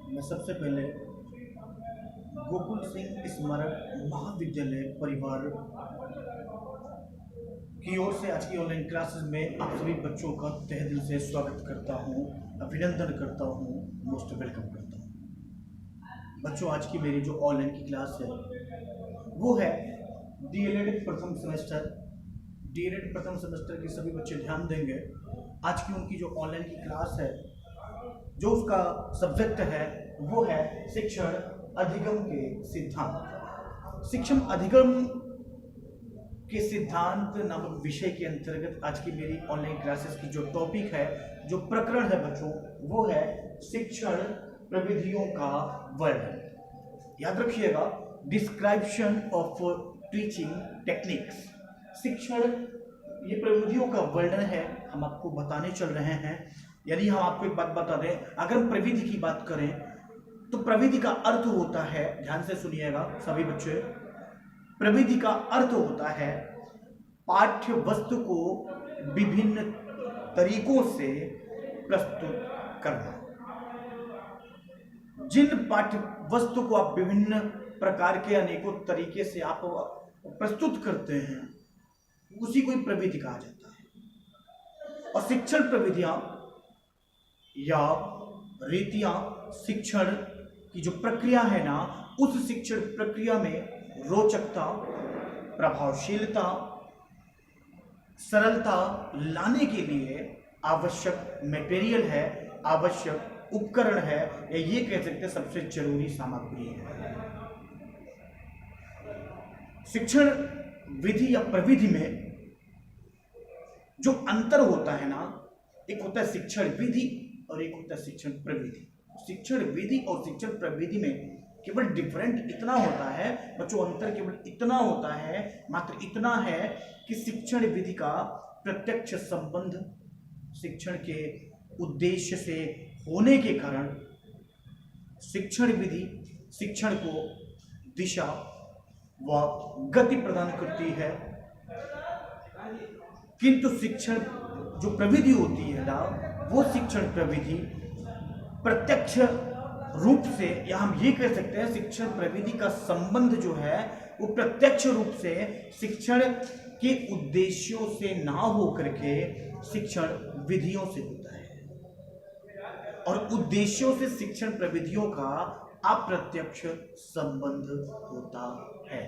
मैं सबसे पहले गोकुल सिंह स्मारक महाविद्यालय परिवार की ओर से आज की ऑनलाइन क्लासेस में आप सभी बच्चों का तहे दिल से स्वागत करता हूं, अभिनंदन करता हूं, मोस्ट वेलकम करता हूं। बच्चों, आज की मेरी जो ऑनलाइन की क्लास है वो है डीएलएड प्रथम सेमेस्टर। डीएलएड प्रथम सेमेस्टर के सभी बच्चे ध्यान देंगे। आज की उनकी जो ऑनलाइन की क्लास है, जो उसका सब्जेक्ट है वो है शिक्षण अधिगम के सिद्धांत। शिक्षण अधिगम के सिद्धांत नामक विषय के अंतर्गत आज की मेरी ऑनलाइन क्लासेस की जो टॉपिक है, जो प्रकरण है बच्चों, वो है शिक्षण प्रविधियों का वर्णन। याद रखिएगा, डिस्क्रिप्शन ऑफ टीचिंग टेक्निक्स। शिक्षण ये प्रविधियों का वर्णन है, हम आपको बताने चल रहे हैं। यदि हम आपको एक बात बता दें, अगर हम प्रविधि की बात करें तो प्रविधि का अर्थ होता है, ध्यान से सुनिएगा सभी बच्चे, प्रविधि का अर्थ होता है पाठ्य वस्तु को विभिन्न तरीकों से प्रस्तुत करना। जिन पाठ्य वस्तु को आप विभिन्न प्रकार के अनेकों तरीके से आप प्रस्तुत करते हैं, उसी को प्रविधि कहा जाता है। और शिक्षण प्रविधियां या रीतियां शिक्षण की जो प्रक्रिया है ना, उस शिक्षण प्रक्रिया में रोचकता, प्रभावशीलता, सरलता लाने के लिए आवश्यक मटेरियल है, आवश्यक उपकरण है, या ये कह सकते हैं सबसे जरूरी सामग्री है। शिक्षण विधि या प्रविधि में जो अंतर होता है ना, एक होता है शिक्षण विधि और एक होता है शिक्षण प्रविधि। शिक्षण विधि और शिक्षण प्रविधि में केवल डिफरेंट इतना होता है बच्चों, अंतर केवल इतना होता है, मात्र इतना है कि शिक्षण विधि का प्रत्यक्ष संबंध शिक्षण के उद्देश्य से होने के कारण शिक्षण विधि शिक्षण को दिशा व गति प्रदान करती है, किंतु शिक्षण जो प्रविधि होती है ना, वो शिक्षण प्रविधि प्रत्यक्ष रूप से, या हम ये कह सकते हैं शिक्षण प्रविधि का संबंध जो है वो प्रत्यक्ष रूप से शिक्षण के उद्देश्यों से ना होकर के शिक्षण विधियों से होता है, और उद्देश्यों से शिक्षण प्रविधियों का अप्रत्यक्ष संबंध होता है।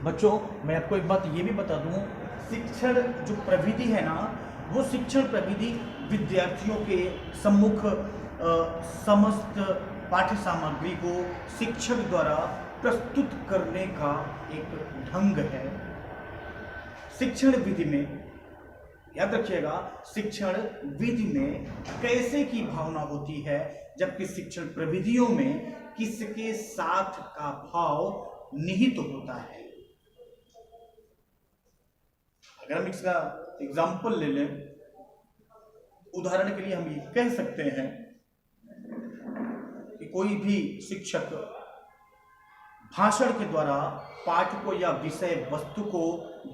बच्चों, मैं आपको एक बात ये भी बता दूं, शिक्षण जो प्रविधि है ना, वो शिक्षण प्रविधि विद्यार्थियों के सम्मुख समस्त पाठ्य सामग्री को शिक्षक द्वारा प्रस्तुत करने का एक ढंग है। शिक्षण विधि में, याद रखिएगा, शिक्षण विधि में कैसे की भावना होती है, जबकि शिक्षण प्रविधियों में किसके साथ का भाव निहित होता है। अगर हम इसका एग्जाम्पल ले लें, उदाहरण के लिए हम ये कह सकते हैं कि कोई भी शिक्षक भाषण के द्वारा पाठ को या विषय वस्तु को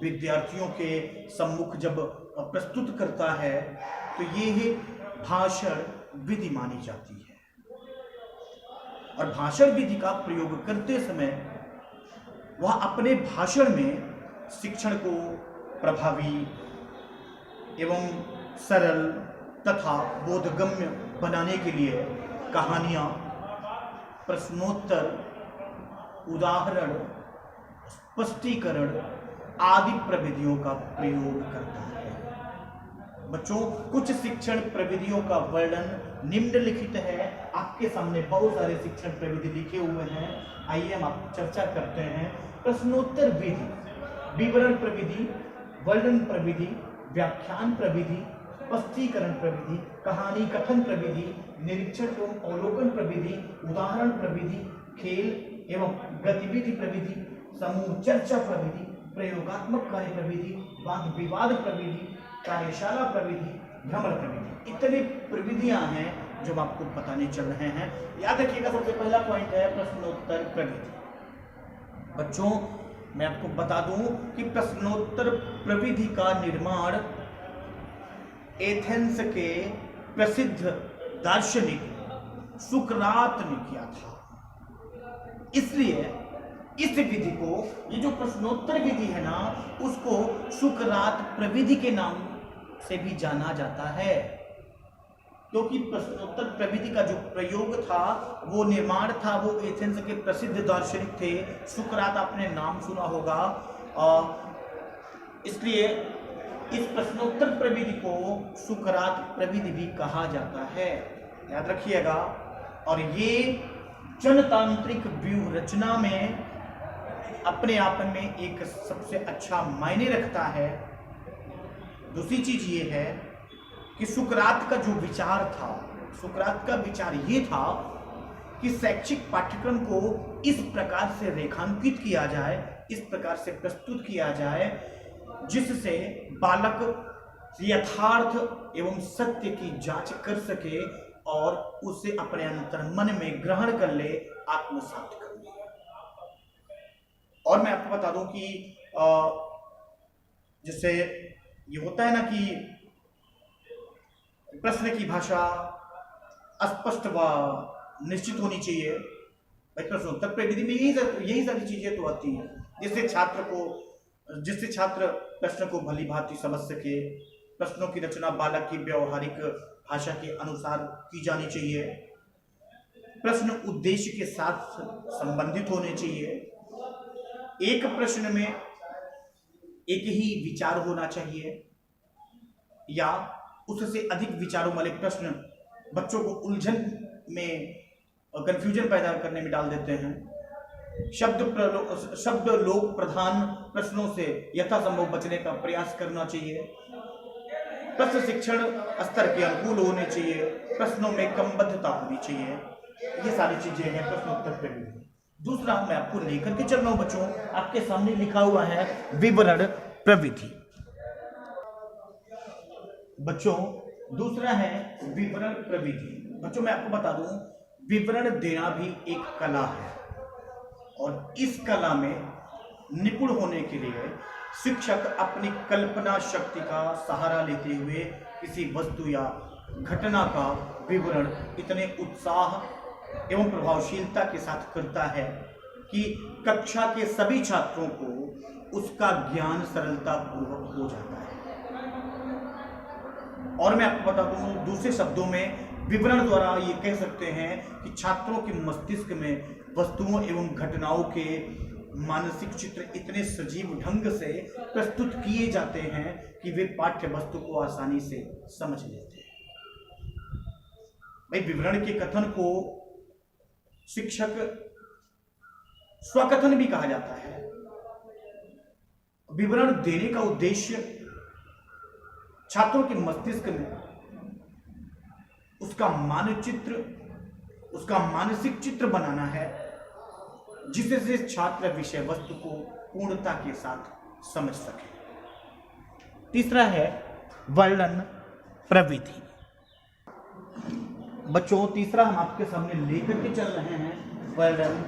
विद्यार्थियों के सम्मुख जब प्रस्तुत करता है तो ये भाषण विधि मानी जाती है। और भाषण विधि का प्रयोग करते समय वह अपने भाषण में शिक्षण को प्रभावी एवं सरल तथा बोधगम्य बनाने के लिए कहानियाँ, प्रश्नोत्तर, उदाहरण, स्पष्टीकरण आदि प्रविधियों का प्रयोग करता है। बच्चों, कुछ शिक्षण प्रविधियों का वर्णन निम्नलिखित है। आपके सामने बहुत सारे शिक्षण प्रविधि लिखे हुए हैं, आइए हम आप चर्चा करते हैं। प्रश्नोत्तर विधि, विवरण प्रविधि, वर्णन प्रविधि, व्याख्यान प्रविधि, स्पष्टीकरण प्रविधि, कहानी कथन प्रविधि, निरीक्षण एवं अवलोकन प्रविधि, उदाहरण प्रविधि, खेल एवं गतिविधि प्रविधि, समूह चर्चा प्रविधि, प्रयोगात्मक कार्य प्रविधि, वाद विवाद प्रविधि, कार्यशाला प्रविधि, भ्रमण प्रविधि। इतनी प्रविधियां हैं जो हम आपको बताने चल रहे हैं। याद रखिएगा, सबसे पहला पॉइंट है प्रश्नोत्तर प्रविधि। बच्चों, मैं आपको बता दूं कि प्रश्नोत्तर प्रविधि का निर्माण एथेंस के प्रसिद्ध दार्शनिक सुकरात ने किया था। इसलिए इस विधि को, ये जो प्रश्नोत्तर विधि है ना, उसको सुकरात प्रविधि के नाम से भी जाना जाता है, क्योंकि प्रश्नोत्तर प्रविधि का जो प्रयोग था, वो निर्माण था, वो एथेंस के प्रसिद्ध दार्शनिक थे। सुकरात आपने नाम सुना होगा, इसलिए इस प्रश्नोत्तर प्रविधि को सुकरात प्रविधि भी कहा जाता है, याद रखिएगा। और ये जनतांत्रिक व्यूह रचना में अपने आप में एक सबसे अच्छा मायने रखता है। दूसरी चीज ये है कि सुकरात का जो विचार था, सुकरात का विचार ये था कि शैक्षिक पाठ्यक्रम को इस प्रकार से रेखांकित किया जाए, इस प्रकार से प्रस्तुत किया जाए, जिससे बालक यथार्थ एवं सत्य की जांच कर सके और उसे अपने अंतर्मन में ग्रहण कर ले, आत्मसात कर ले। और मैं आपको बता दूं कि जैसे ये होता है ना कि प्रश्न की भाषा स्पष्ट व निश्चित होनी चाहिए। भाई प्रश्नोत्तर प्रविधि में यही सारी चीजें तो आती हैं, जिससे छात्र प्रश्न को भली भांति समझ सके। प्रश्नों की रचना बालक की व्यवहारिक भाषा के अनुसार की जानी चाहिए। प्रश्न उद्देश्य के साथ संबंधित होने चाहिए। एक प्रश्न में एक ही विचार होना चाहिए या उससे अधिक विचारों वाले प्रश्न बच्चों को उलझन में, कंफ्यूजन पैदा करने में डाल देते हैं। शब्द लोक प्रधान प्रश्नों से यथासंभव बचने का प्रयास करना चाहिए। प्रश्न शिक्षण स्तर के अनुकूल होने चाहिए। प्रश्नों में क्रमबद्धता होनी चाहिए। ये सारी चीजें हैं प्रश्नोत्तर प्रविधि। दूसरा मैं आपको लेकर के चल रहा हूं बच्चों, आपके सामने लिखा हुआ है विवरण प्रविधि। बच्चों दूसरा है विवरण प्रविधि। बच्चों मैं आपको बता दूं, विवरण देना भी एक कला है और इस कला में निपुण होने के लिए शिक्षक अपनी कल्पना शक्ति का सहारा लेते हुए किसी वस्तु या घटना का विवरण इतने उत्साह एवं प्रभावशीलता के साथ करता है कि कक्षा के सभी छात्रों को उसका ज्ञान सरलता पूर्वक हो जाता है। और मैं आपको बता दूं, दूसरे शब्दों में विवरण द्वारा ये कह सकते हैं कि छात्रों के मस्तिष्क में वस्तुओं एवं घटनाओं के मानसिक चित्र इतने सजीव ढंग से प्रस्तुत किए जाते हैं कि वे पाठ्य वस्तु को आसानी से समझ लेते हैं। भाई विवरण के कथन को शिक्षक स्वकथन भी कहा जाता है। विवरण देने का उद्देश्य छात्रों के मस्तिष्क में उसका मानचित्र, उसका मानसिक चित्र बनाना है, जिससे छात्र विषय वस्तु को पूर्णता के साथ समझ सके। तीसरा है वर्णन प्रविधि। बच्चों तीसरा हम आपके सामने लेकर के चल रहे हैं वर्णन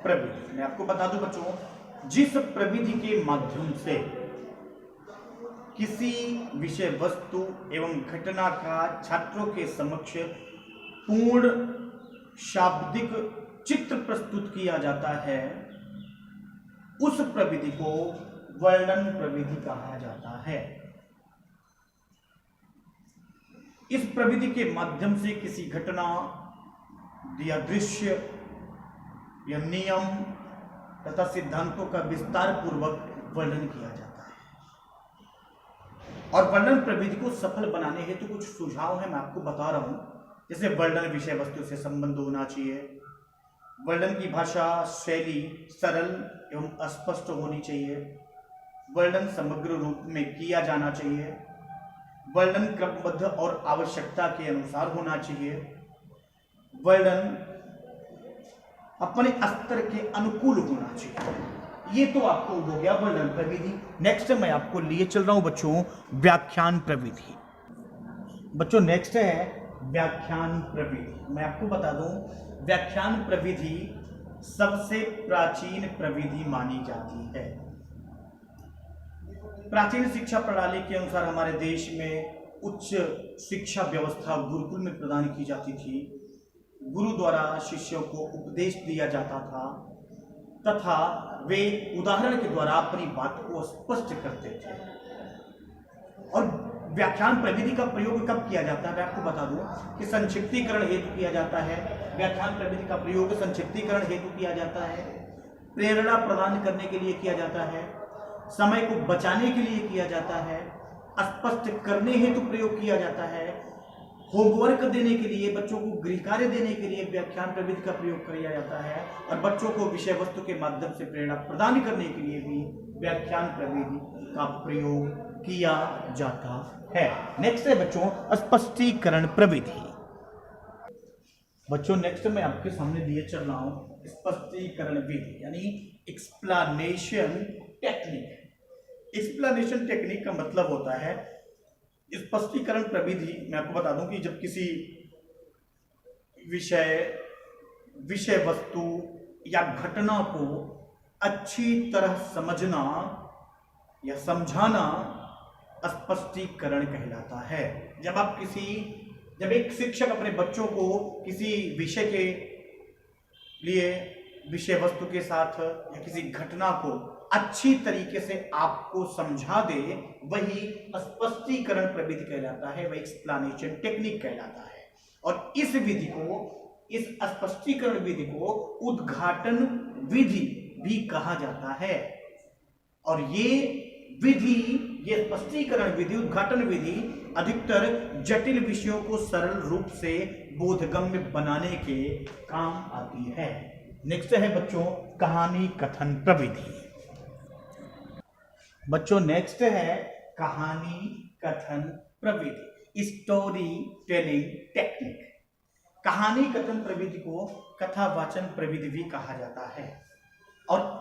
प्रविधि। मैं आपको बता दूं बच्चों, जिस प्रविधि के माध्यम से किसी विषय वस्तु एवं घटना का छात्रों के समक्ष पूर्ण शाब्दिक चित्र प्रस्तुत किया जाता है, उस प्रविधि को वर्णन प्रविधि कहा जाता है। इस प्रविधि के माध्यम से किसी घटना या दृश्य या नियम तथा सिद्धांतों का विस्तार पूर्वक वर्णन किया जाता है। और वर्णन प्रविधि को सफल बनाने हेतु कुछ सुझाव है, मैं आपको बता रहा हूं। जैसे वर्णन विषय वस्तु से संबंध होना चाहिए, वर्णन की भाषा शैली सरल एवं स्पष्ट होनी चाहिए, वर्णन समग्र रूप में किया जाना चाहिए, वर्णन क्रमबद्ध और आवश्यकता के अनुसार होना चाहिए, वर्णन अपने स्तर के अनुकूल होना चाहिए। ये तो आपको हो गया वर्णन प्रविधि। नेक्स्ट मैं आपको लिए चल रहा हूं बच्चों व्याख्यान प्रविधि। बच्चों नेक्स्ट है व्याख्यान प्रविधि। मैं आपको बता दूं, व्याख्यान प्रविधि सबसे प्राचीन प्रविधि मानी जाती है। प्राचीन शिक्षा प्रणाली के अनुसार हमारे देश में उच्च शिक्षा व्यवस्था गुरुकुल में प्रदान की जाती थी। गुरु द्वारा शिष्यों को उपदेश दिया जाता था तथा वे उदाहरण के द्वारा अपनी बात को स्पष्ट करते थे। और व्याख्यान प्रविधि का प्रयोग कब किया जाता है, मैं आपको बता दूं कि संक्षिप्तीकरण हेतु किया जाता है। व्याख्यान प्रविधि का प्रयोग संक्षिप्तीकरण हेतु किया जाता है, प्रेरणा प्रदान करने के लिए किया जाता है, समय को बचाने के लिए किया जाता है, स्पष्ट करने हेतु प्रयोग किया जाता है, होमवर्क देने के लिए, बच्चों को गृह कार्य देने के लिए व्याख्यान प्रविधि का प्रयोग किया जाता है, और बच्चों को विषय वस्तु के माध्यम से प्रेरणा प्रदान करने के लिए भी व्याख्यान प्रविधि का प्रयोग किया जाता है। नेक्स्ट है बच्चों स्पष्टीकरण प्रविधि। बच्चों नेक्स्ट मैं आपके सामने लिए चल रहा हूं स्पष्टीकरण विधि यानी एक्सप्लेनेशन टेक्निक। एक्सप्लेनेशन टेक्निक का मतलब होता है स्पष्टीकरण प्रविधि। मैं आपको बता दूं कि जब किसी विषय वस्तु या घटना को अच्छी तरह समझना या समझाना स्पष्टीकरण कहलाता है। जब एक शिक्षक अपने बच्चों को किसी विषय के लिए विषय वस्तु के साथ या किसी घटना को अच्छी तरीके से आपको समझा दे, वही स्पष्टीकरण प्रविधि कहलाता है, वही एक्सप्लेनेशन टेक्निक कहलाता है। और इस स्पष्टीकरण विधि को उद्घाटन विधि भी कहा जाता है। और ये स्पष्टीकरण विधि, उद्घाटन विधि अधिकतर जटिल विषयों को सरल रूप से बोधगम्य बनाने के काम आती है। नेक्स्ट है बच्चों कहानी कथन प्रविधि। बच्चों नेक्स्ट है कहानी कथन प्रविधि, स्टोरी टेलिंग टेक्निक। कहानी कथन प्रविधि को कथावाचन प्रविधि भी कहा जाता है। और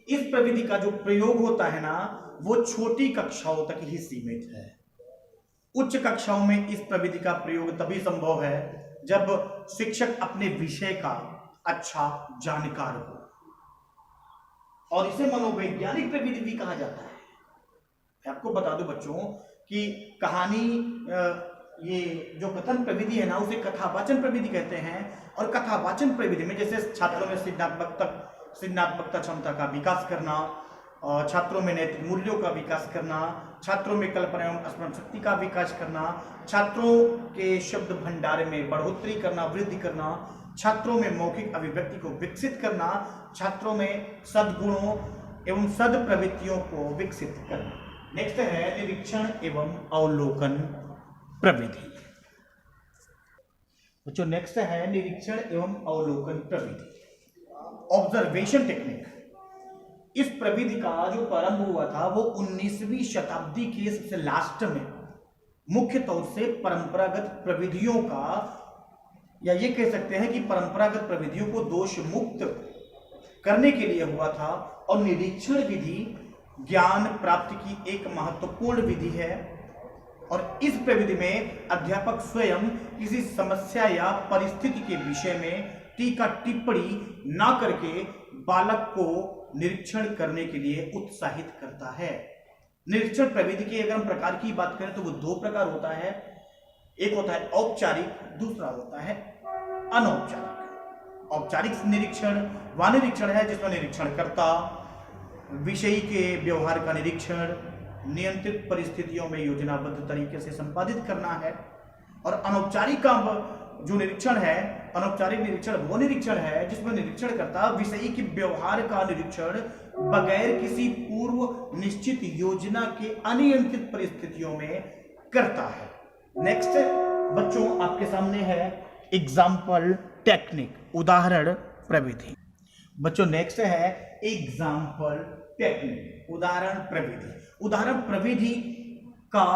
इस प्रविधि का जो प्रयोग होता है ना, वो छोटी कक्षाओं तक ही सीमित है। उच्च कक्षाओं में इस प्रविधि का प्रयोग तभी संभव है जब शिक्षक अपने विषय का अच्छा जानकार हो, और इसे मनोवैज्ञानिक प्रविधि भी कहा जाता है। मैं आपको बता दूं बच्चों कि कहानी ये जो कथन प्रविधि है ना, उसे कथावाचन प्रविधि कहते हैं। और कथावाचन प्रविधि में जैसे छात्रों में सृजनात्मकता क्षमता का विकास करना, छात्रों में नैतिक मूल्यों का विकास करना, छात्रों में कल्पना एवं स्मरण शक्ति का विकास करना, छात्रों के शब्द भंडार में बढ़ोतरी करना, वृद्धि करना, छात्रों में मौखिक अभिव्यक्ति को विकसित करना, छात्रों में सद्गुणों एवं सद प्रवृत्तियों को विकसित करना। नेक्स्ट है निरीक्षण एवं अवलोकन प्रविधि। बच्चों नेक्स्ट है निरीक्षण एवं अवलोकन प्रविधि, ऑब्जर्वेशन टेक्निक। इस प्रविधि का जो प्रारंभ हुआ था वो 19वीं शताब्दी के सबसे लास्ट में मुख्य तौर से परंपरागत प्रविधियों का, या ये कह सकते हैं कि परंपरागत प्रविधियों को दोष मुक्त करने के लिए हुआ था। और निरीक्षण विधि ज्ञान प्राप्ति की एक महत्वपूर्ण विधि है। और इस प्रविधि में अध्यापक स्वयं किसी समस्या या परिस्थिति के विषय में टीका टिप्पणी ना करके बालक को निरीक्षण करने के लिए उत्साहित करता है। निरीक्षण प्रविधि की अगर हम प्रकार की बात करें तो वो दो प्रकार होता है, एक होता है औपचारिक, दूसरा होता है अनौपचारिक। औपचारिक निरीक्षण वह निरीक्षण है जिसमें निरीक्षणकर्ता विषय के व्यवहार का निरीक्षण नियंत्रित परिस्थितियों में योजनाबद्ध तरीके से संपादित करना है। और अनौपचारिक का जो निरीक्षण है, अनौपचारिक निरीक्षण वो निरीक्षण है जिसमें निरीक्षणकर्ता विषयी के व्यवहार का निरीक्षण बगैर किसी पूर्व निश्चित योजना के अनियंत्रित परिस्थितियों में करता है। नेक्स्ट बच्चों आपके सामने है एग्जाम्पल टेक्निक, उदाहरण प्रविधि। बच्चों नेक्स्ट है एग्जाम्पल टेक्निक, उदाहरण प्रविधि। उदाहरण प्रविधि का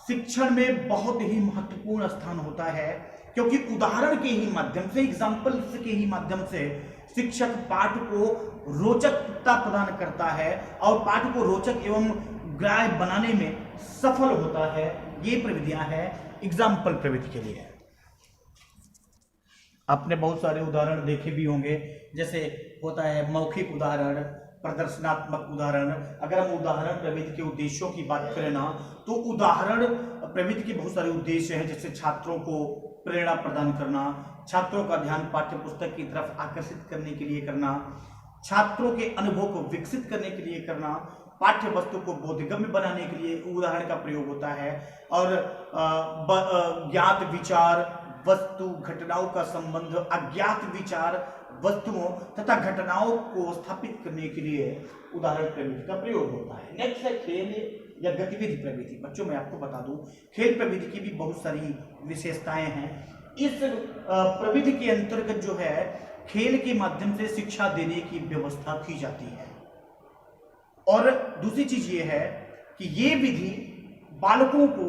शिक्षण में बहुत ही महत्वपूर्ण स्थान होता है, क्योंकि उदाहरण के ही माध्यम से, एग्जाम्पल्स के ही माध्यम से शिक्षक पाठ को रोचकता प्रदान करता है और पाठ को रोचक एवं ग्राह्य बनाने में सफल होता है। ये प्रविधियां हैं एग्जाम्पल प्रविधि के लिए। आपने बहुत सारे उदाहरण देखे भी होंगे, जैसे होता है मौखिक उदाहरण, प्रदर्शनात्मक उदाहरण। अगर हम उदाहरण प्रविधि के उद्देश्यों की बात करें ना, तो उदाहरण प्रविधि के बहुत सारे उद्देश्य हैं, जैसे छात्रों को प्रेरणा प्रदान करना, छात्रों का ध्यान पाठ्य पुस्तक की तरफ आकर्षित करने के लिए करना, छात्रों के अनुभव को विकसित करने के लिए करना, पाठ्य वस्तु को बोधगम्य बनाने के लिए उदाहरण का प्रयोग होता है, और ज्ञात विचार वस्तु घटनाओं का संबंध अज्ञात विचार वस्तुओं तथा घटनाओं को स्थापित करने के लिए उदाहरण प्रविधि का प्रयोग होता है। नेक्स्ट है खेल या गतिविधि प्रविधि। बच्चों मैं आपको बता दूं, खेल प्रविधि की भी बहुत सारी विशेषताएं हैं। इस प्रविधि के अंतर्गत जो है खेल के माध्यम से शिक्षा देने की व्यवस्था की जाती है। और दूसरी चीज ये है कि ये विधि बालकों को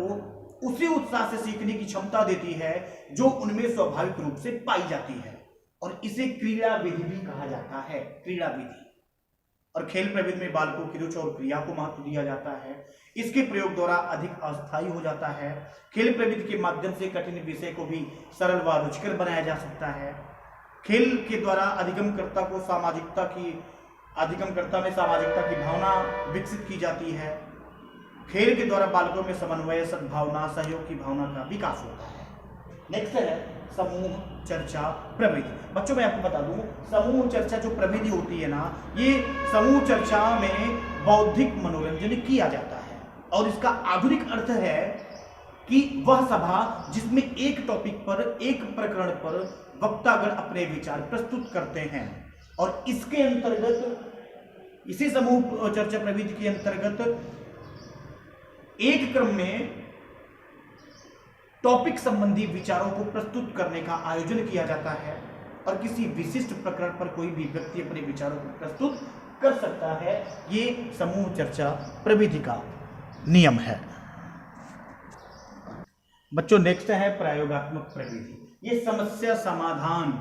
उसी उत्साह से सीखने की क्षमता देती है जो उनमें स्वाभाविक रूप से पाई जाती है, और इसे क्रीड़ा विधि भी कहा जाता है, क्रीड़ा विधि। और खेल प्रविधि में बालकों की रुचि और क्रिया को महत्व दिया जाता है। इसके प्रयोग द्वारा अधिक अस्थायी हो जाता है। खेल प्रविधि के माध्यम से कठिन विषय को भी सरल व रुचिकर बनाया जा सकता है। खेल के द्वारा अधिगमकर्ता में सामाजिकता की भावना विकसित की जाती है। खेल के द्वारा बालकों में समन्वय, सद्भावना, सहयोग की भावना का विकास होता है। नेक्स्ट है समूह चर्चा प्रविधि। बच्चों मैं आपको बता दूं, समूह चर्चा जो प्रविधि होती है ना, ये समूह चर्चा में बौद्धिक मनोरंजन किया जाता है, और इसका आधुनिक अर्थ है कि वह सभा जिसमें एक टॉपिक पर, एक प्रकरण पर वक्तागण अपने विचार प्रस्तुत करते हैं, और इसके अंतर्गत, इसी समूह चर्चा प्रविधि के अंतर्गत एक क्रम में टॉपिक संबंधी विचारों को प्रस्तुत करने का आयोजन किया जाता है, और किसी विशिष्ट प्रकरण पर कोई भी व्यक्ति अपने विचारों को प्रस्तुत कर सकता है। ये समूह चर्चा प्रविधि का नियम है। बच्चों नेक्स्ट है प्रयोगात्मक प्रविधि। ये समस्या समाधान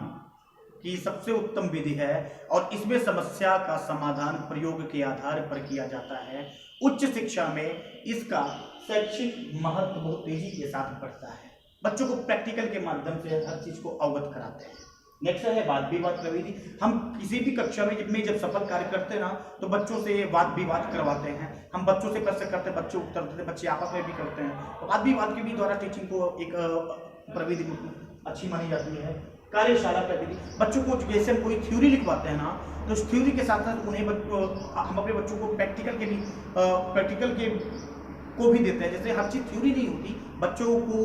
की सबसे उत्तम विधि है, और इसमें समस्या का समाधान प्रयोग के आधार पर किया जाता है। उच्च शिक्षा में इसका शैक्षिक महत्व बहुत तेजी के साथ बढ़ता है। बच्चों को प्रैक्टिकल के माध्यम से हर चीज को अवगत कराते हैं। नेक्स्ट है वाद विवाद प्रविधि। हम किसी भी कक्षा में जब सफल कार्य करते हैं ना, तो बच्चों से वाद विवाद करवाते हैं। हम बच्चों से प्रश्न करते हैं, बच्चे उत्तर देते हैं, बच्चे आपस में भी करते हैं। तो वाद विवाद के भी द्वारा टीचिंग को एक प्रविधि अच्छी मानी जाती है। कार्यशाला प्रविधि। बच्चों को जैसे हम कोई थ्योरी लिखवाते हैं ना, तो उस थ्योरी के साथ साथ उन्हें हम अपने बच्चों को प्रैक्टिकल के को भी देते हैं। जैसे हर चीज थ्योरी नहीं होती, बच्चों को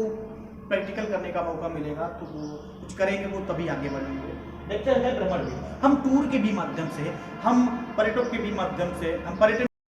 प्रैक्टिकल करने का मौका मिलेगा तो वो कुछ करेंगे, वो तभी आगे बढ़ेंगे। लेक्चर है भ्रमण भी। हम टूर के भी माध्यम से, हम पर्यटक के भी माध्यम से, हम पर्यटन